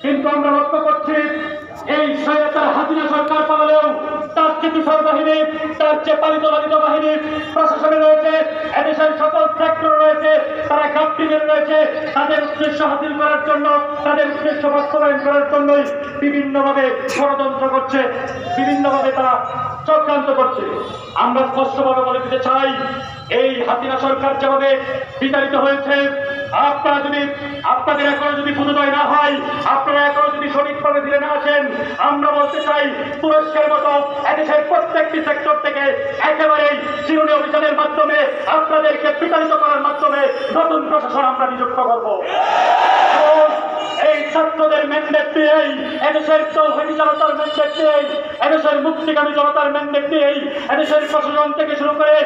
কিন্তু আমরা লক্ষ্য করছি এই স্বৈরাচার হাসিনা সরকার পালালেও তার চিকিৎসা বাহিনী, তার যে পালিত লালিত বাহিনী প্রশাসনে রয়েছে, এদেশের সকল সেক্টর রয়েছে, তারা ঘাটতি রয়েছে, তাদের উদ্দেশ্য হাসিল করার জন্য, তাদের উদ্দেশ্য বাস্তবায়ন করার জন্যই বিভিন্নভাবে ষড়যন্ত্র করছে, বিভিন্নভাবে তারা চক্রান্ত করছে। আমরা স্পষ্টভাবে বলে দিতে চাই, এই হাসিনা সরকার যেভাবে বিতাড়িত হয়েছে, আপনারা যদি আপনাদের এখনো যদি বোধোদয় না হয়, আপনারা এখনো যদি সঠিকভাবে ফিরে না আসেন, আমরা বলতে চাই তুরস্কের মতো এদেশের প্রত্যেকটি সেক্টর থেকে একেবারেই চিরুনি অভিযানের মাধ্যমে আপনাদেরকে বিতাড়িত করার মাধ্যমে নতুন প্রশাসন আমরা নিযুক্ত করব। এই ছাত্রদের ম্যান্ডেট দিয়েই, এদেশের তৌহিদি জনতার ম্যান্ডেট দিয়েই, এদেশের মুক্তিগামী জনতার ম্যান্ডেট দিয়েই এদেশের প্রশাসন থেকে শুরু করে,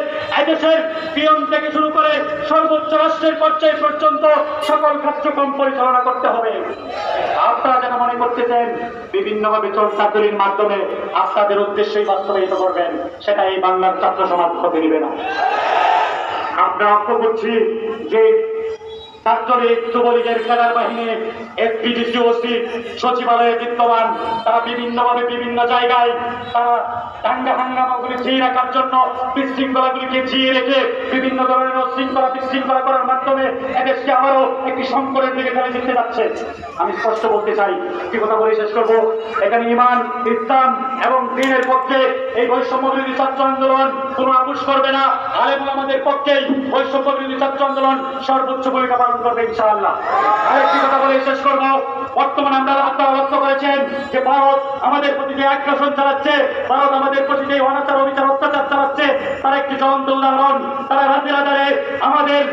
এদেশের পিয়ন থেকে শুরু করে সর্বোচ্চ রাষ্ট্রের পর্যায় পর্যন্ত সকল কার্যক্রম পরিচালনা করতে হবে। আপনারা যেন মনে করতেছেন বিভিন্নভাবে চাতুরির মাধ্যমে আপনাদের উদ্দেশ্যই বাস্তবায়িত করবেন, সেটা এই বাংলার ছাত্র সমাজ হতে দিবে না। আমরা লক্ষ্য করছি যে ছাত্রলীগ, যুবলীগের ক্যাডার বাহিনী, এসপিডিসি, ওসি সচিবালয়ে বিদ্যমান, তারা বিভিন্নভাবে বিভিন্ন জায়গায় তারা দাঙ্গা হাঙ্গামাগুলি জিয়ে রাখার জন্য বিশৃঙ্খলাগুলিকে জিয়ে রেখে বিভিন্ন ধরনের শৃঙ্খলা বিশৃঙ্খলা করার মাধ্যমে এদেশকে আবারও একটি সংকটের দিকে ফেলে দিতে যাচ্ছে। আমি স্পষ্ট বলতে চাই, কি কথা বলে শেষ করবো, এখানে ইমান, ইসলাম এবং দ্বীনের পক্ষে এই বৈষম্য বিরোধী ছাত্র আন্দোলন কোনো আপোষ করবে না। আলেম ওলামাদের পক্ষেই বৈষম্য বিরোধী ছাত্র আন্দোলন সর্বোচ্চ ভূমিকা পালন করবে ইনশাআল্লাহ। আরেকটি কথা বলে শেষ করবো, বর্তমানে আপনারা লক্ষ্য করেছেন যে ভারত আমাদের প্রতি যে আগ্রাসন চালাচ্ছে, ভারত আমাদের প্রতি যে অনাচার অবিচার অত্যাচার চালাচ্ছে, তার একটি জ্বলন্ত উদাহরণ। তারা রাতে রাজারে আমাদের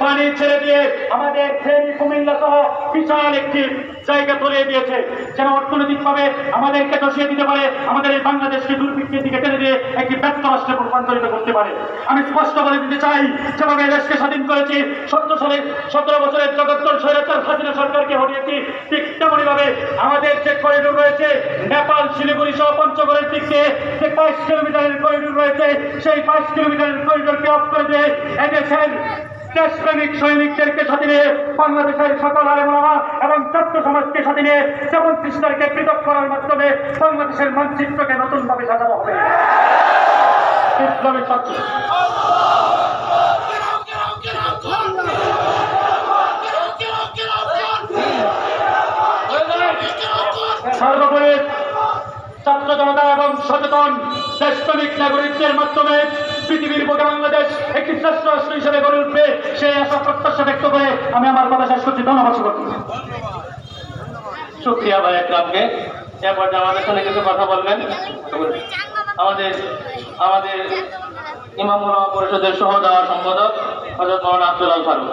পানি ছেড়ে দিয়ে আমাদের ফেনী, কুমিল্লা সহ বিশাল একটি জায়গা তলিয়ে দিয়েছে, যেন অর্থনৈতিকভাবে আমাদেরকে ধসিয়ে দিতে পারে, আমাদের এই বাংলাদেশকে দুর্ভিক্ষের দিকে টেনে দিয়ে একটি ব্যর্থ রাষ্ট্রে রূপান্তরিত করতে পারে। আমি স্পষ্ট বলে দিতে চাই, যেভাবে দেশকে স্বাধীন করেছি, 17 বছরের জগদ্দল স্বৈরাচার হাসিনা সরকারকে হটিয়েছি, ঠিক তেমনি ভাবে আমাদের যে করিডোর রয়েছে নেপাল, শিলিগুড়ি সহ পঞ্চগড়ের দিক দিয়ে যে 22 কিলোমিটারের করিডোর রয়েছে, সেই 22 কিলোমিটারের করিডোরকে অফ করে দিয়ে এদেশের দেশপ্রেমিক সৈনিকদেরকে সাথে নিয়ে বাংলাদেশের সকল আলেম ওলামা এবং ছাত্র সমাজকে সাথে নিয়ে 37 তারিখে পৃথক করার মাধ্যমে বাংলাদেশের মানচিত্রকে নতুনভাবে সাজানো হবে। ইসলামী ছাত্র সর্বোপরি ছাত্র জনতা এবং সচেতন দেশপ্রেমিক নাগরিকদের মাধ্যমে পৃথিবীর বুকে বাংলাদেশ একটি শ্রেষ্ঠ রাষ্ট্র হিসেবে গড়ে উঠবে, সেই আশা প্রত্যাশা ব্যক্ত করে আমি আমার কথা শেষ করছি। ধন্যবাদ। শুকরিয়া ভাই একরামকে। এরপর আমাদের সঙ্গে কিছু কথা বলবেন আমাদের ইমাম উলামা পরিষদের সহযোগী সম্পাদক হযরত মাওলানা আব্দুল আল ফারুক।